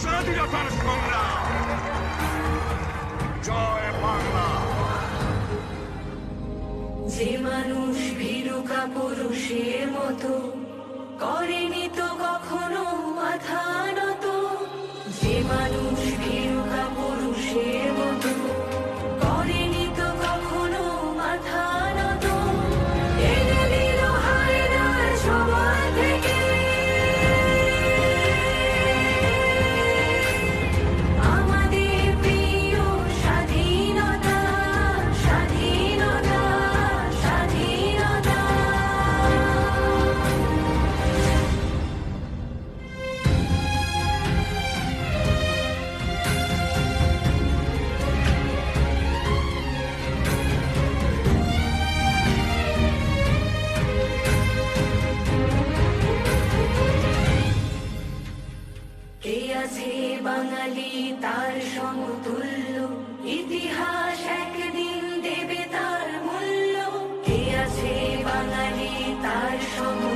স্বাধীনতার সংগ্রাম। জয় বাংলা। যে মানুষ ভীরুকা পুরুষের মতো করেনি তো কখনো মাথা নত, যে মানুষ ভীরুকা পুরুষের মতো করেনি তো কখনো মাথা নত, এনে দিল হায়নার সবার থেকে আমাদের প্রিয় স্বাধীনতা, স্বাধীনতা, স্বাধীনতা। কে আছে বাঙালি তার সমতুল্য, ইতিহাস একদিন দেবে তার মূল্য। কে আছে বাঙালি তার সমতুল্য,